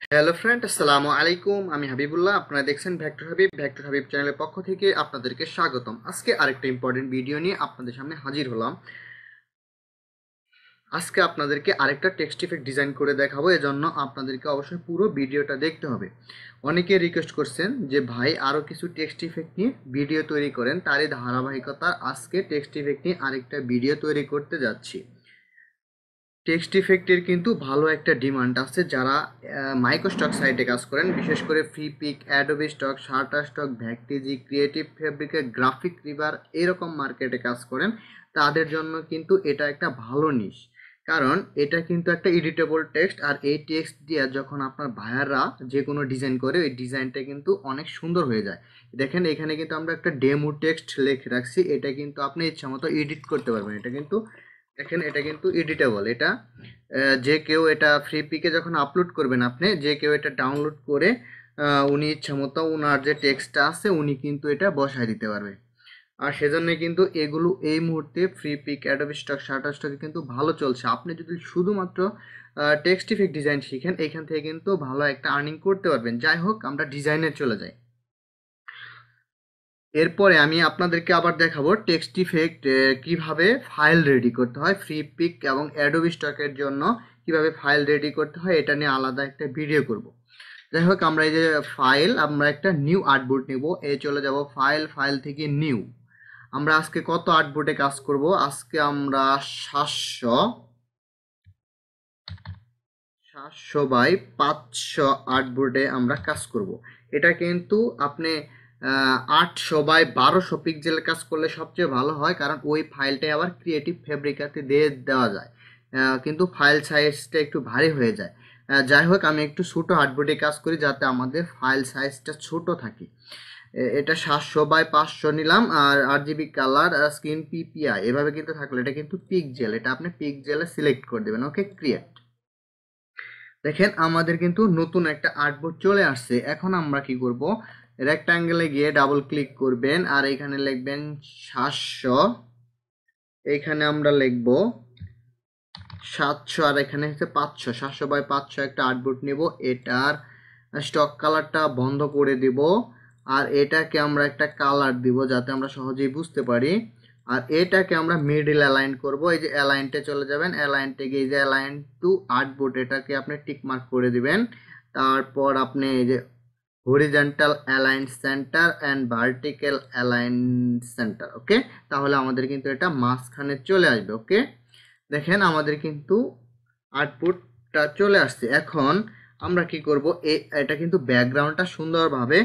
Hello friend, আসসালামু আলাইকুম। আমি হাবিবুল্লাহ। আপনারা দেখছেন ভেক্টর হাবিব চ্যানেলের পক্ষ থেকে আপনাদেরকে স্বাগতম। আজকে আরেকটা ইম্পর্টেন্ট ভিডিও নিয়ে আপনাদের সামনে হাজির হলাম। আজকে আপনাদেরকে আরেকটা টেক্সট ইফেক্ট ডিজাইন করে দেখাবো, এজন্য আপনাদেরকে অবশ্যই পুরো ভিডিওটা দেখতে হবে। অনেকে রিকোয়েস্ট করছেন যে ভাই আরও কিছু টেক্সট ইফেক্ট নিয়ে ভিডিও তৈরি করেন, তারই ধারাবাহিকতা আজকে টেক্সট ইফেক্ট নিয়ে আরেকটা ভিডিও তৈরি করতে যাচ্ছি। টেক্সট ইফেক্টের কিন্তু ভালো একটা ডিমান্ড আছে যারা মাইক্রোস্টক সাইটে কাজ করেন, বিশেষ করে Freepik, Adobe Stock, Shutterstock, Vecteezy, creative ফেব্রিকের গ্রাফিক রিভার এরকম মার্কেটে কাজ করেন। তাদের জন্য কিন্তু এটা একটা ভালো নিশ, কারণ এটা কিন্তু একটা এডিটেবল টেক্সট, আর এই টেক্সট দিয়ে যখন আপনার ভাইয়াররা যে কোনো ডিজাইন করে ওই ডিজাইনটা কিন্তু অনেক সুন্দর হয়ে যায়। দেখেন এখানে কিন্তু আমরা একটা ডেমো টেক্সট লিখে রাখছি, এটা কিন্তু আপনি ইচ্ছা মতো এডিট করতে পারবেন। এটা কিন্তু দেখেন, এটা কিন্তু এডিটেবল। এটা যে কেউ এটা ফ্রি পিকে যখন আপলোড করবেন, আপনি যে কেউ এটা ডাউনলোড করে উনি ইচ্ছা মতো উনার যে টেক্সটটা আছে উনি কিন্তু এটা বসায় দিতে পারবে। আর সেজন্য কিন্তু এগুলো এই মুহূর্তে ফ্রি পিক, অ্যাডোবি স্টক, শাটারস্টকে কিন্তু ভালো চলছে। আপনি যদি শুধুমাত্র টেক্সট ইফেক্ট ডিজাইন শিখেন, এখান থেকে কিন্তু ভালো একটা আর্নিং করতে পারবেন। যাই হোক, আমরা ডিজাইনে চলে যাই। এরপরে আমি আপনাদেরকে আবার দেখাবো টেক্সট ইফেক্ট কিভাবে ফাইল রেডি করতে হয়। ফ্রি পিক এবং অ্যাডোবি স্টকের জন্য কিভাবে ফাইল রেডি করতে হয় এটা নিয়ে আলাদা একটা ভিডিও করব। যাই হোক, আমরা এই যে ফাইল, আমরা একটা নিউ আর্টবোর্ড নিব। এই চলে যাব ফাইল, ফাইল থেকে নিউ। আমরা আজকে কত আর্টবোর্ডে কাজ করব? আজকে আমরা 700 বাই 500 আর্টবোর্ডে আমরা কাজ করব। এটা কিন্তু আপনি 800 বাই 1200 পিক্সেলের কাজ করলে সবচেয়ে ভালো হয়, কারণ ওই ফাইলটাই আবার ক্রিয়েটিভ ফেব্রিকাতে দিয়ে দেওয়া যায়। কিন্তু ফাইল সাইজটা একটু ভারী হয়ে যায়। যাই হোক, আমি একটু ছোটো আর্টবোর্ডে কাজ করি যাতে আমাদের ফাইল সাইজটা ছোট থাকে। এটা 700 বাই 500 নিলাম। আর RGB কালার, স্ক্রিন পিপিআই এভাবে কিন্তু থাকলো। এটা কিন্তু পিক্সেল, এটা আপনি পিক্সেলে সিলেক্ট করে দেবেন। ওকে, ক্রিয়েট। দেখেন আমাদের কিন্তু নতুন একটা আর্টবোর্ড চলে আসছে। এখন আমরা কি করব? রেক্টাঙ্গেলে গিয়ে ডাবল ক্লিক করবেন আর এখানে লিখবেন 700। এখানে আমরা লিখব 700, আর এখানে হচ্ছে 500। 700 বাই 500 একটা আর্টবোর্ড নেব। এটার স্টক কালারটা বন্ধ করে দিব, আর এটাকে আমরা একটা কালার দিব যাতে আমরা সহজেই বুঝতে পারি। আর এটাকে আমরা মিডল অ্যালাইন করব। এই যে অ্যালাইনটে চলে যাবেন, অ্যালাইনটে গিয়ে এই যে অ্যালাইন টু আর্টবোর্ড এটাকে আপনি টিক মার্ক করে দিবেন। তারপর আপনি এই যে horizontal align centre and vertical align centre, okay. তাহলে আমাদের কিন্তু এটা মাঝখানে চলে আসবে। ওকে, দেখেন আমাদের কিন্তু আউটপুটটা চলে আসছে। এখন আমরা কি করব? এটা কিন্তু ব্যাকগ্রাউন্ডটা সুন্দরভাবে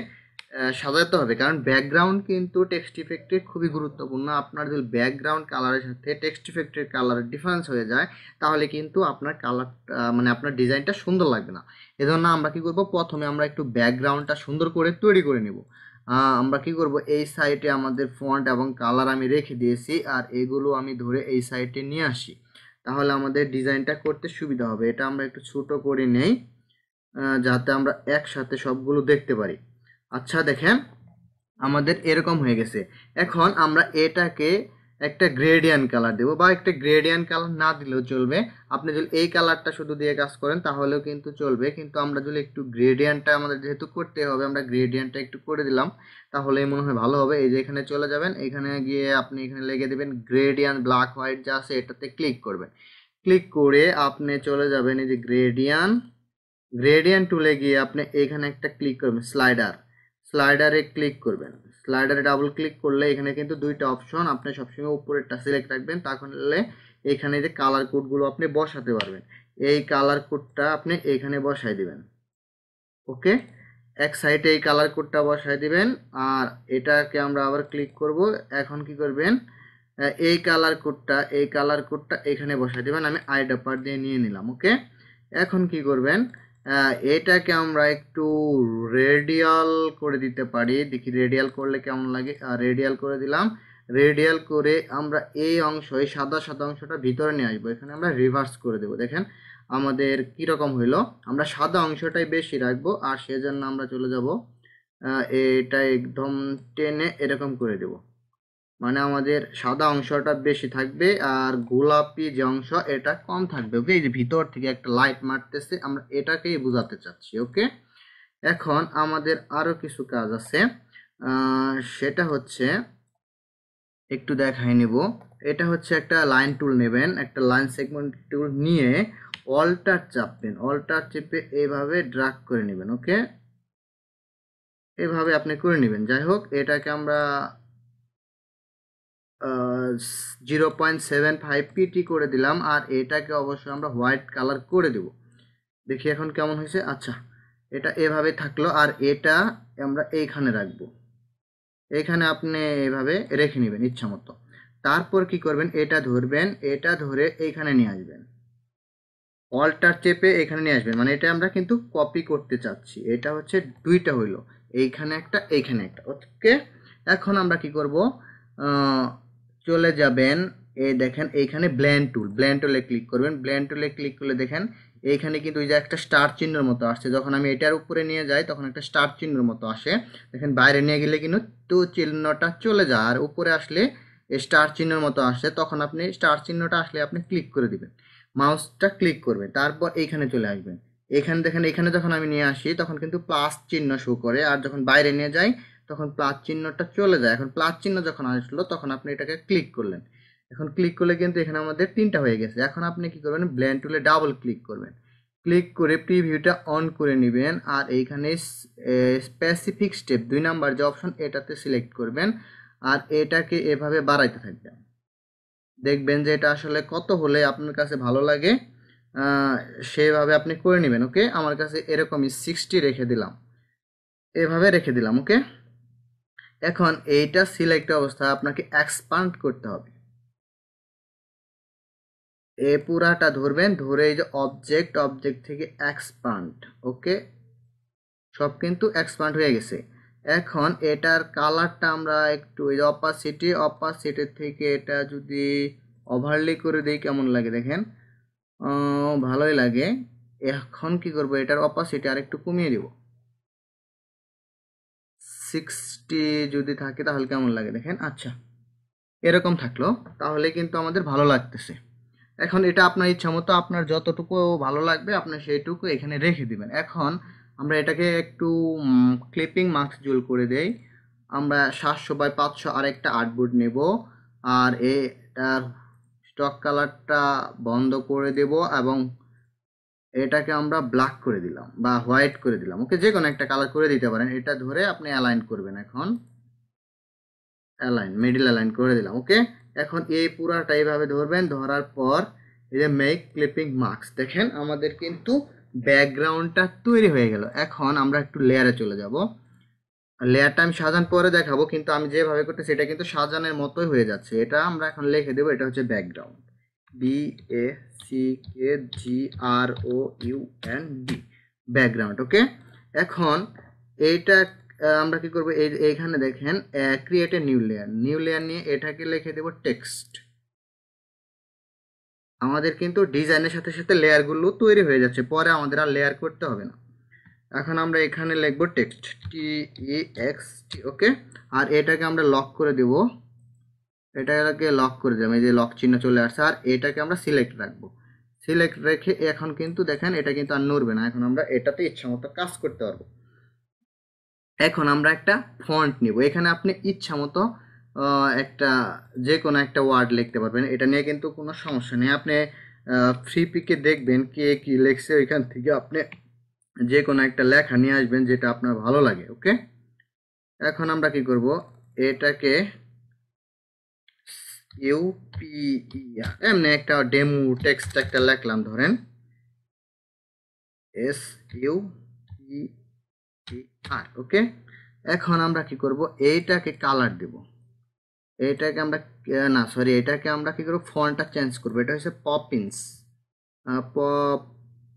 সাজাতে হবে, কারণ ব্যাকগ্রাউন্ড কিন্তু টেক্সট ইফেক্টে খুবই গুরুত্বপূর্ণ। আপনার যদি ব্যাকগ্রাউন্ড কালারের সাথে টেক্সট ইফেক্টের কালারের ডিফারেন্স হয়ে যায়, তাহলে কিন্তু আপনার কালারটা মানে আপনার ডিজাইনটা সুন্দর লাগবে না। এজন্য আমরা কি করব? প্রথমে আমরা একটু ব্যাকগ্রাউন্ডটা সুন্দর করে তৈরি করে নিব। আমরা কি করব? এই সাইডে আমাদের ফন্ট এবং কালার আমি রেখে দিয়েছি, আর এগুলো আমি ধরে এই সাইডে নিয়ে আসি। তাহলে আমাদের ডিজাইনটা করতে সুবিধা হবে। এটা আমরা একটু ছোট করে নেই যাতে আমরা একসাথে সবগুলো দেখতে পারি। আচ্ছা, দেখেন আমাদের এরকম হয়ে গেছে। এখন আমরা এটাকে একটা গ্রেডিয়ান্ট কালার দেবো, বা একটা গ্রেডিয়ান্ট কালার না দিলেও চলবে। আপনি যদি এই কালারটা শুধু দিয়ে কাজ করেন তাহলেও কিন্তু চলবে, কিন্তু আমরা যদি একটু গ্রেডিয়ান্টটা আমাদের যেহেতু করতে হবে, আমরা গ্রেডিয়ান্টটা একটু করে দিলাম, তাহলে মনে হয় ভালো হবে। এই যে এখানে চলে যাবেন, এখানে গিয়ে আপনি এখানে লিখে দেবেন গ্রেডিয়ান্ট ব্ল্যাক হোয়াইট যা আছে এটাতে ক্লিক করবেন। ক্লিক করে আপনি চলে যাবেন এই যে গ্রেডিয়ান্ট, গ্রেডিয়েন্ট টুলে গিয়ে আপনি এখানে একটা ক্লিক করবেন, স্লাইডারে ক্লিক করবেন। স্লাইডারে ডাবল ক্লিক করলে এখানে কিন্তু দুইটা অপশন, আপনি সবসময় উপরেরটা সিলেক্ট রাখবেন, তাহলে এখানে যে কালার কোডগুলো আপনি বসাতে পারবেন। এই কালার কোডটা আপনি এখানে বসাই দিবেন। ওকে, এক সাইডে এই কালার কোডটা বসাই দিবেন। আর এটাকে আমরা আবার ক্লিক করব। এখন কি করবেন? এই কালার কোডটা এখানে বসাই দিবেন। আমি আইডপার দিয়ে নিয়ে নিলাম। ওকে, এখন কি করবেন? এটাকে আমরা একটু রেডিয়াল করে দিতে পারি। দেখি রেডিয়াল করলে কেমন লাগে। রেডিয়াল করে দিলাম। রেডিয়াল করে আমরা এই অংশ, এই সাদা সাদা অংশটা ভিতরে নিয়ে আসবো। এখানে আমরা রিভার্স করে দেবো। দেখেন আমাদের কীরকম হইলো। আমরা সাদা অংশটাই বেশি রাখবো, আর সেজন্য আমরা চলে যাব এটা একদম টেনে এরকম করে দেব। মানে আমাদের সাদা অংশটা বেশি থাকবে আর গোলাপি যে অংশ এটা কম থাকবে। ওকে, এই যে ভিতর থেকে একটা লাইট মারতেছে, আমরা এটাকেই বোঝাতে চাচ্ছি। ওকে, এখন আমাদের আরো কিছু কাজ আছে, সেটা হচ্ছে একটু দেখাই নিব। এটা হচ্ছে একটা লাইন টুল নেবেন, একটা লাইন সেগমেন্ট টুল নিয়ে অল্টার চাপবেন, অল্টার চেপে এইভাবে ড্রাগ করে নেবেন। ওকে, এভাবে আপনি করে নেবেন। যাই হোক, এটাকে আমরা 0.75 পিটি করে দিলাম, আর এটাকে অবশ্যই আমরা হোয়াইট কালার করে দেব। দেখি এখন কেমন হয়েছে। আচ্ছা, এটা এভাবে থাকলো, আর এটা আমরা এইখানে রাখবো। এখানে আপনি এভাবে রেখে নেবেন ইচ্ছা মতো। তারপর কি করবেন, এটা ধরবেন, এটা ধরে এইখানে নিয়ে আসবেন, অল্টার চেপে এখানে নিয়ে আসবেন। মানে এটা আমরা কিন্তু কপি করতে চাচ্ছি। এটা হচ্ছে দুইটা হইলো, এইখানে একটা এইখানে একটা। ওকে, এখন আমরা কি করব, চলে যাবেন, এই দেখেন এইখানে ব্লেন্ড টুল, ব্লেন্ড টুলে ক্লিক করবেন। ব্লেন্ড টুলে ক্লিক করলে দেখেন এইখানে কিন্তু ওই যে একটা স্টার চিহ্নের মতো আসছে। যখন আমি এটার উপরে নিয়ে যাই তখন একটা স্টার চিহ্নের মতো আসে। দেখেন বাইরে নিয়ে গেলে কিন্তু টু চিহ্নটা চলে যায়, আর উপরে আসলে স্টার চিহ্নের মতো আসে। তখন আপনি স্টার চিহ্নটা আসলে আপনি ক্লিক করে দিবেন, মাউসটা ক্লিক করবেন, তারপর এইখানে চলে আসবেন। এখানে দেখেন, এখানে যখন আমি নিয়ে আসি তখন কিন্তু প্লাস চিহ্ন শো করে, আর যখন বাইরে নিয়ে যাই তখন প্লাস চিহ্নটা চলে যায়। এখন প্লাস চিহ্ন যখন আসলো তখন আপনি এটাকে ক্লিক করলেন। এখন ক্লিক করলে কিন্তু এখানে আমাদের তিনটা হয়ে গেছে। এখন আপনি কি করবেন, ব্লেন্ড টুলে ডাবল ক্লিক করবেন, ক্লিক করে প্রিভিউটা অন করে নেবেন, আর এইখানে স্পেসিফিক স্টেপ 2 নাম্বার যে অপশন এটাতে সিলেক্ট করবেন, আর এটাকে এভাবে বাড়াইতে থাকবেন। দেখবেন যে এটা আসলে কত হলে আপনার কাছে ভালো লাগে, আহ, সেভাবে আপনি করে নেবেন। ওকে, আমার কাছে এরকমই 60 রেখে দিলাম, এভাবে রেখে দিলাম। ওকে, এখন এইটা সিলেক্ট অবস্থায় আপনাকে এক্সপান্ড করতে হবে। এ পুরাটা ধরবেন, ধরে এই যে অবজেক্ট, অবজেক্ট থেকে এক্সপান্ড। ওকে, সব কিন্তু এক্সপান্ড হয়ে গেছে। এখন এটার কালারটা আমরা একটু এই যে অপাসিটি, অপাসিটি থেকে এটা যদি ওভারলি করে দিই কেমন লাগে দেখেন, ভালোই লাগে। এখন কি করব, এটার অপাসিটি আর একটু কমিয়ে দিব, 60 যদি থাকে তাহলে কেমন লাগে দেখেন। আচ্ছা, এরকম থাকলো, তাহলে কিন্তু আমাদের ভালো লাগতেছে। এখন এটা আপনার ইচ্ছা মতো, আপনার যতটুকু ভালো লাগবে আপনি সেইটুকু এখানে রেখে দিবেন। এখন আমরা এটাকে একটু ক্লিপিং মাস্ক জুল করে দেই। আমরা 700x500 আরেকটা আর্টবোর্ড নেব, আর এটার স্টক কালারটা বন্ধ করে দেব, এবং এটাকে আমরা ব্ল্যাক করে দিলাম বা হোয়াইট করে দিলাম। ওকে, যে কোনো একটা কালার করে দিতে পারেন। এটা ধরে আপনি অ্যালাইন করবেন। এখন অ্যালাইন, মিডল অ্যালাইন করে দিলাম। ওকে, এখন এই পুরাটা এইভাবে ধরবেন, ধরার পর এই যে মেক ক্লিপিং মার্কস, দেখেন আমাদের কিন্তু ব্যাকগ্রাউন্ডটা তৈরি হয়ে গেল। এখন আমরা একটু লেয়ারে চলে যাব। লেয়ারটা আমি সাজান পরে দেখাবো, কিন্তু আমি যেভাবে করতেছি এটা কিন্তু সাজানের মতোই হয়ে যাচ্ছে। এটা আমরা এখন লিখে দেবো, এটা হচ্ছে ব্যাকগ্রাউন্ড, BACKGROUND, ব্যাকগ্রাউন্ড। ওকে, এখন এইটা আমরা কি করবো, এইখানে দেখেন create a new layer, new layer নিয়ে এটাকে লিখে দেবো টেক্সট। আমাদের কিন্তু ডিজাইনের সাথে সাথে লেয়ারগুলো তৈরি হয়ে যাচ্ছে, পরে আমাদের আর লেয়ার করতে হবে না। এখন আমরা এখানে লিখবো টেক্সট, TEXT। ওকে, আর এটাকে আমরা লক করে দেব, এটাকে লক করে দেবো, এই যে লক চিহ্ন চলে আসছে। আর এটাকে আমরা সিলেক্ট রাখবো, সিলেক্ট রেখে এখন কিন্তু দেখেন এটা কিন্তু আর নড়বে না। এখন আমরা এটাতে ইচ্ছা মতো কাজ করতে পারবো। এখন আমরা একটা ফন্ট নিব, এখানে আপনি ইচ্ছা মতো একটা যে কোনো একটা ওয়ার্ড লিখতে পারবেন, এটা নিয়ে কিন্তু কোনো সমস্যা নেই। আপনি ফ্রি পিকে দেখবেন কে কি লিখছে, ওইখান থেকে আপনি যে কোনো একটা লেখা নিয়ে আসবেন যেটা আপনার ভালো লাগে। ওকে, এখন আমরা কি করব, এটাকে এমনি একটা ডেমো টেক্সট একটা লিখলাম, ধরেন SUPER। ওকে, এখন আমরা কি করব, এইটাকে কালার দেব, এটাকে আমরা না সরি, এটাকে আমরা কি করব, ফন্টটা চেঞ্জ করব। এটা হচ্ছে পপিন্স,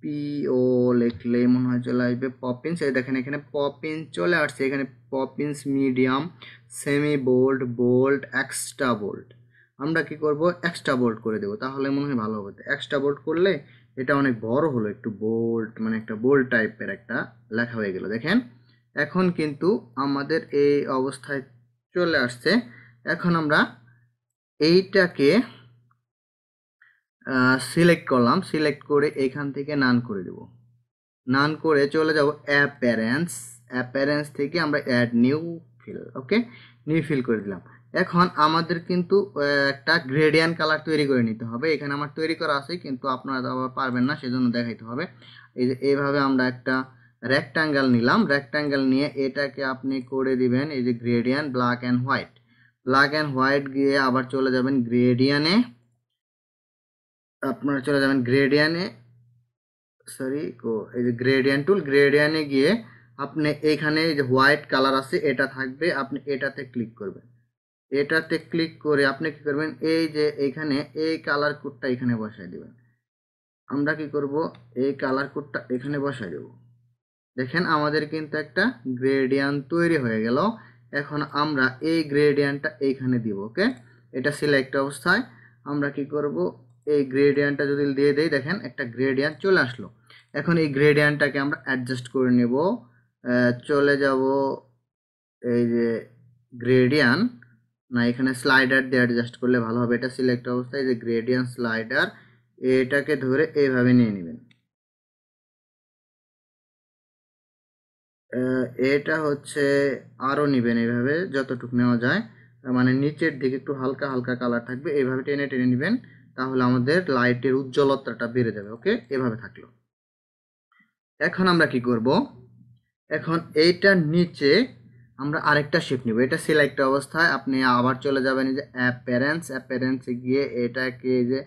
PO লিখলে মনে হয় চলে আসবে পপিন্স। এই দেখেন এখানে পপিন্স চলে আসছে, এখানে Poppins medium, semi bold, bold, extra bold. আমরা কি করব, এক্সট্রা বোল্ড করে দেব, তাহলে মনে হয় ভালো হবে। এক্সট্রা বোল্ড করলে এটা অনেক বড় হলো, একটু বোল্ড, মানে একটা বোল্ড টাইপের একটা লেখা হয়ে গেল। দেখেন এখন কিন্তু আমাদের এই অবস্থায় চলে আসছে। এখন আমরা এইটাকে সিলেক্ট করলাম, সিলেক্ট করে এখান থেকে নান করে দেব, নান করে চলে যাব অ্যাপিয়ারেন্স, অ্যাপিয়ারেন্স থেকে আমরা অ্যাড নিউ ফিল, ওকে, নিউ ফিল করে দিলাম। এখন আমাদের কিন্তু একটা গ্রেডিয়ান্ট কালার তৈরি করে নিতে হবে। এখানে আমার তৈরি করা আছে, কিন্তু আপনারা তো আবার পারবেন না, সেজন্য দেখাইতে হবে। এই যে এইভাবে আমরা একটা রেক্টাঙ্গেল নিলাম, রেক্টাঙ্গেল নিয়ে এটাকে আপনি করে দিবেন এই যে gradient black and white, black and white গিয়ে আবার চলে যাবেন গ্রেডিয়ানে, আপনারা চলে যাবেন গ্রেডিয়ানে, সরি এই যে গ্রেডিয়ান্ট টুল, গ্রেডিয়ানে গিয়ে আপনি এখানে যে হোয়াইট কালার আছে এটা থাকবে, আপনি এটাতে ক্লিক করবেন। এটাতে ক্লিক করে আপনি কি করবেন, এই যে এইখানে এই কালার কোডটা এখানে বসায় দিবেন। আমরা কি করব, এই কালার কোডটা এখানে বসায় দেব। দেখেন আমাদের কিন্তু একটা গ্রেডিয়ান্ট তৈরি হয়ে গেল। এখন আমরা এই গ্রেডিয়ান্টটা এইখানে দিব, ওকে। এটা সিলেক্ট অবস্থায় আমরা কি করব, এই গ্রেডিয়ান্টটা যদি দিয়ে দেই, দেখেন একটা গ্রেডিয়ান্ট চলে আসলো। এখন এই গ্রেডিয়ান্টটাকে আমরা অ্যাডজাস্ট করে নেব, চলে যাব এই যে গ্রেডিয়ান্ট, না এখানে স্লাইডার দিয়ে অ্যাডজাস্ট করলে ভালো হবে। এটা সিলেক্ট অবস্থায় যে গ্রেডিয়ান্ট স্লাইডার, এটাকে ধরে এইভাবে নিয়ে নেবেন। এটা হচ্ছে আরও নেবেন এইভাবে যতটুকু নেওয়া যায়, মানে নিচের দিকে একটু হালকা হালকা কালার থাকবে, এইভাবে টেনে টেনে নেবেন, তাহলে আমাদের লাইটের উজ্জ্বলতাটা বেড়ে যাবে, ওকে। এভাবে থাকলো। এখন আমরা কি করব, এখন এইটার নিচে আমরা আরেকটা শেপ নিব। এটা সিলেক্ট অবস্থায় আপনি আবার চলে যাবেন এই যে অ্যাপিয়ারেন্স, অ্যাপিয়ারেন্সে গিয়ে এটাকে যে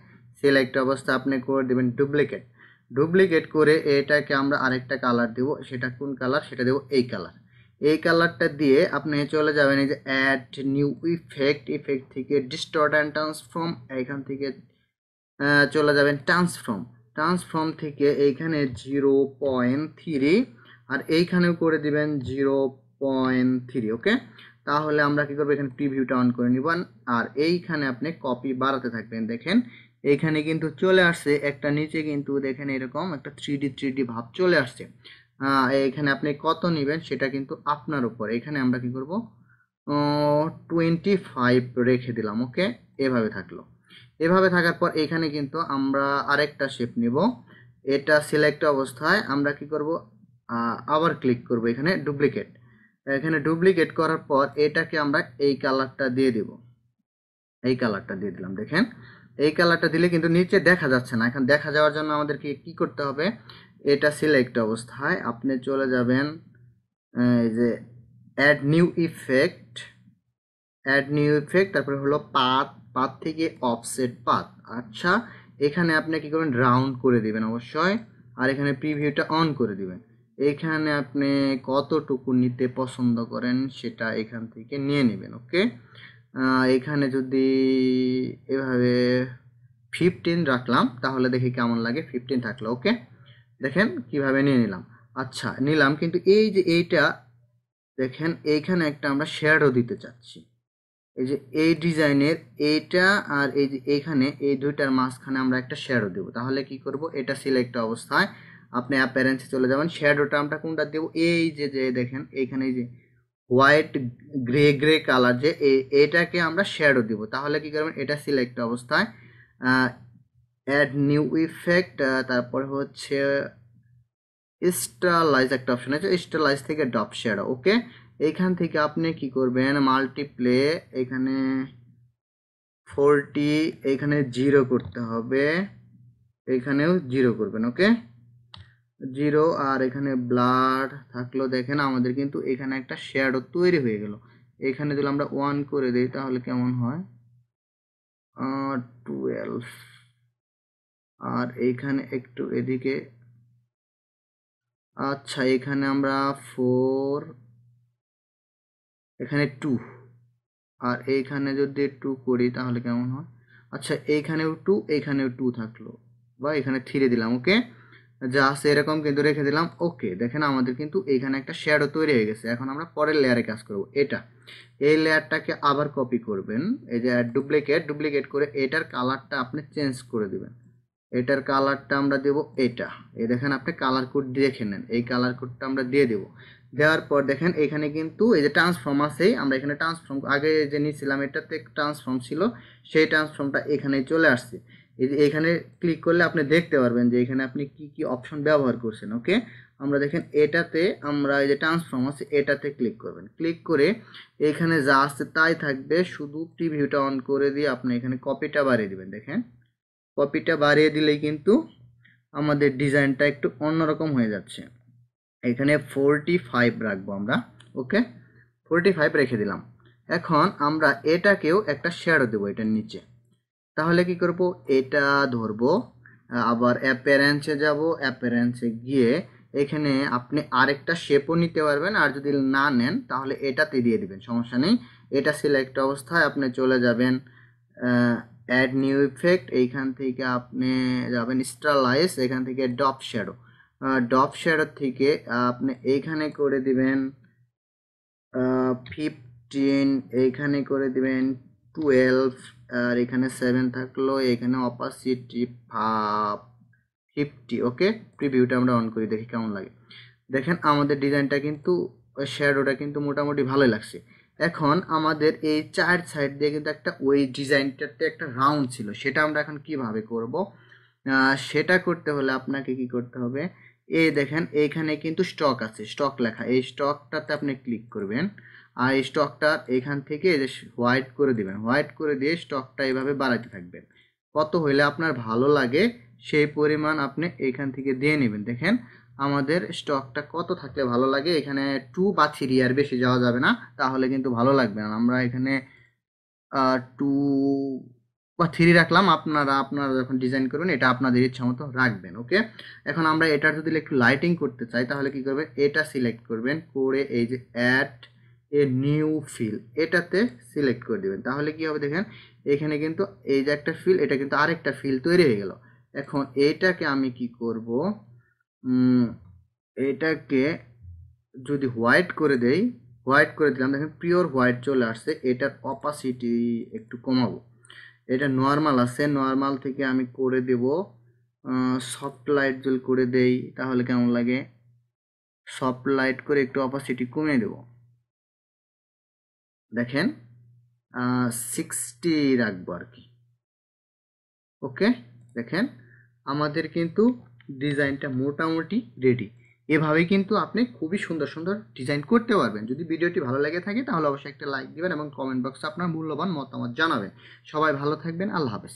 সিলেক্ট অবস্থা আপনি করে দেবেন ডুপ্লিকেট, ডুপ্লিকেট করে এটাকে আমরা আরেকটা কালার দেব। সেটা কোন কালার, সেটা দেব এই কালার। এই কালারটা দিয়ে আপনি চলে যাবেন এই যে অ্যাড নিউ ইফেক্ট, ইফেক্ট থেকে ডিস্টর্ট অ্যান্ড ট্রান্সফর্ম, এখান থেকে চলে যাবেন ট্রান্সফর্ম, ট্রান্সফর্ম থেকে এইখানে 0.3 আর এইখানেও করে দিবেন 0.3, ওকে। তাহলে আমরা কি করবো, এখানে প্রিভিউটা অন করে নিবেন আর এইখানে আপনি কপি বাড়াতে থাকবেন। দেখেন এইখানে কিন্তু চলে আসছে একটা, নিচে কিন্তু দেখেন এরকম একটা 3D ভাব চলে আসছে। এইখানে আপনি কত নেবেন সেটা কিন্তু আপনার উপর। এখানে আমরা কি করব, 25 রেখে দিলাম, ওকে। এভাবে থাকলো। এভাবে থাকার পর এখানে কিন্তু আমরা আরেকটা শেপ নিব। এটা সিলেক্ট অবস্থায় আমরা কি করব, আবার ক্লিক করব এখানে ডুপ্লিকেট, এখানে ডুপ্লিকেট করার পর এটাকে আমরা এই কালারটা দিয়ে দিব, এই কালারটা দিয়ে দিলাম। দেখেন এই কালারটা দিলে কিন্তু নিচে দেখা যাচ্ছে না। এখন দেখা যাওয়ার জন্য আমাদেরকে কি করতে হবে, এটা সিলেক্ট অবস্থায় আপনি চলে যাবেন এই যে add new effect, add new effect, তারপরে হলো পাথ, পাথ থেকে অফসেট পাথ। আচ্ছা এখানে আপনি কি করবেন, রাউন্ড করে দিবেন অবশ্যই, আর এখানে প্রিভিউটা অন করে দিবেন। এখানে আপনি কতটুকু নিতে পছন্দ করেন সেটা এখান থেকে নিয়ে নেবেন, ওকে। এখানে যদি এভাবে 15 রাখলাম তাহলে দেখি কেমন লাগে, 15 থাকলো, ওকে। দেখেন কিভাবে নিয়ে নিলাম। আচ্ছা নিলাম, কিন্তু এই যে এইটা দেখেন এইখানে একটা আমরা শ্যাডো দিতে চাচ্ছি। এই যে এই ডিজাইনের এইটা আর এই যে এইখানে এই দুইটার মাঝখানে আমরা একটা শ্যাডো দেব। তাহলে কি করব, এটা সিলেক্ট অবস্থায় আপনি অ্যাপিয়ারেন্সে চলে যাবেন, শ্যাডোটা আমরা কোনটা দেব, এই যে যে দেখেন এইখানে এই যে হোয়াইট গ্রে গ্রে কালার, যে এটাকে আমরা শ্যাডো দিব। তাহলে কি করবেন, এটা সিলেক্ট অবস্থায় অ্যাড নিউ ইফেক্ট, তারপর হচ্ছে স্টারলাইজ একটা অপশন আছে, স্টারলাইজ থেকে ডপ শ্যাডো, ওকে। এইখান থেকে আপনি কি করবেন, মাল্টিপ্লে এখানে 40, এখানে 0 করতে হবে, এখানেও 0 করবেন, ওকে, 0। আর এখানে ব্লাড থাকলো। দেখেন আমাদের কিন্তু এখানে একটা শ্যাডো তৈরি হয়ে গেল। এখানে যদি আমরা 1 করে দিই তাহলে কেমন হয়, 12, আর এইখানে একটু এদিকে, আচ্ছা এখানে আমরা 4, এখানে 2, আর এইখানে যদি 2 করি তাহলে কেমন হয়, আচ্ছা এইখানেও 2, এইখানেও 2 থাকলো, বা এখানে 3 দিলাম, ওকে। যা আছে এরকম কিন্তু রেখে দিলাম, ওকে। দেখেন আমাদের কিন্তু এইখানে একটা শ্যাডো তৈরি হয়ে গেছে। এখন আমরা পরের লেয়ারে কাজ করব। এটা এই লেয়ারটাকে আবার কপি করবেন, এই যে ডুপ্লিকেট, ডুপ্লিকেট করে এটার কালারটা আপনি চেঞ্জ করে দিবেন। এটার কালারটা আমরা দেব এটা, এই দেখেন আপনি কালার কোড দেখে নেন, এই কালার কোডটা আমরা দিয়ে দেব। দেওয়ার পর দেখেন এখানে কিন্তু এই যে ট্রান্সফর্ম আছে, আমরা এখানে ট্রান্সফর্ম আগে যে নিয়েছিলাম এটাতে ট্রান্সফর্ম ছিল, সেই ট্রান্সফর্মটা এখানে চলে আসছে। এই যে এখানে ক্লিক করলে আপনি দেখতে পারবেন যে এখানে আপনি কি কি অপশন ব্যবহার করছেন। ওকে, আমরা দেখেন এটাতে আমরা এই যে ট্রান্সফর্ম আছে এটাতে ক্লিক করবেন, ক্লিক করে এখানে যা আছে তাই থাকবে, শুধু প্রিভিউটা অন করে দিয়ে আপনি এখানে কপিটা বাড়িয়ে দিবেন। দেখেন কপিটা বাড়িয়ে দিলেই কিন্তু আমাদের ডিজাইনটা একটু অন্যরকম হয়ে যাচ্ছে। এখানে 45 রাখবো আমরা। ওকে, 45 রেখে দিলাম। এখন আমরা এটাকেও একটা শ্যাডো দেবো এটার নিচে। তাহলে কি করব, এটা ধরবো, আবার অ্যাপিয়ারেন্সে যাব, অ্যাপিয়ারেন্সে গিয়ে এখানে আপনি আরেকটা শেপও নিতে পারবেন, আর যদি না নেন তাহলে এটাতে দিয়ে দিবেন, সমস্যা নেই। এটা সিলেক্ট অবস্থায় আপনি চলে যাবেন অ্যাড নিউ ইফেক্ট, এইখান থেকে আপনি যাবেন স্টারলাইজ, এখান থেকে ডপ শ্যাডো থেকে আপনি এইখানে করে দিবেন 15, এইখানে করে দিবেন 12, আর এখানে 7 থাকলো, এখানে অপাসিটি 50। ওকে, প্রিভিউটা আমরা অন করি দেখি কেমন লাগে। দেখেন আমাদের ডিজাইনটা কিন্তু শ্যাডোটা কিন্তু মোটামুটি ভালোই লাগছে। এখন আমাদের এই চার সাইড দিয়ে কিন্তু একটা ওই ডিজাইনটাতে একটা রাউন্ড ছিল, সেটা আমরা এখন কিভাবে করব, সেটা করতে হলে আপনাকে কি করতে হবে, এই দেখেন এইখানে কিন্তু স্টক আছে, স্টক লেখা, এই স্টকটাতে আপনি ক্লিক করবেন, আর এই স্টকটা এখান থেকে এই যে হোয়াইট করে দিবেন, হোয়াইট করে দিয়ে স্টকটা এইভাবে বাড়াতে থাকবেন, কত হইলে আপনার ভালো লাগে সেই পরিমাণ আপনি এখান থেকে দিয়ে নেবেন। দেখেন আমাদের স্টকটা কত থাকলে ভালো লাগে, এখানে 2 বা 3, আর বেশি যাওয়া যাবে না, তাহলে কিন্তু ভালো লাগবে না। আমরা এখানে 2 বা 3 রাখলাম, আপনারা যখন ডিজাইন করবেন এটা আপনাদের ইচ্ছা মতো রাখবেন। ওকে, এখন আমরা এটার যদি একটু লাইটিং করতে চাই তাহলে কি করবেন, এটা সিলেক্ট করবেন, করে এই যে অ্যাড এ নিউ ফিল এটাতে সিলেক্ট করে দিবেন, তাহলে কি হবে দেখেন এখানে কিন্তু এই যে একটা ফিল, এটা কিন্তু আরেকটা ফিল তৈরি হয়ে গেল। এখন এইটাকে আমি কি করব, এটাকে যদি হোয়াইট করে দেই, হোয়াইট করে দিলাম, দেখেন পিওর হোয়াইট চলে আসছে। এটার অপাসিটি একটু কমাবো, এটা নর্মাল আছে, নর্মাল থেকে আমি করে দেব সফট লাইট যদি করে দেই তাহলে কেমন লাগে, সফট লাইট করে একটু অপাসিটি কমিয়ে দেব, দেখেন 60 রাখবো আর কি। ওকে, দেখেন আমাদের কিন্তু ডিজাইনটা মোটামুটি রেডি। এভাবেই কিন্তু আপনি খুবই সুন্দর সুন্দর ডিজাইন করতে পারবেন। যদি ভিডিওটি ভালো লেগে থাকে তাহলে অবশ্যই একটা লাইক দিবেন এবং কমেন্ট বক্সে আপনার মূল্যবান মতামত জানাবেন। সবাই ভালো থাকবেন, আল্লাহ হাফেজ।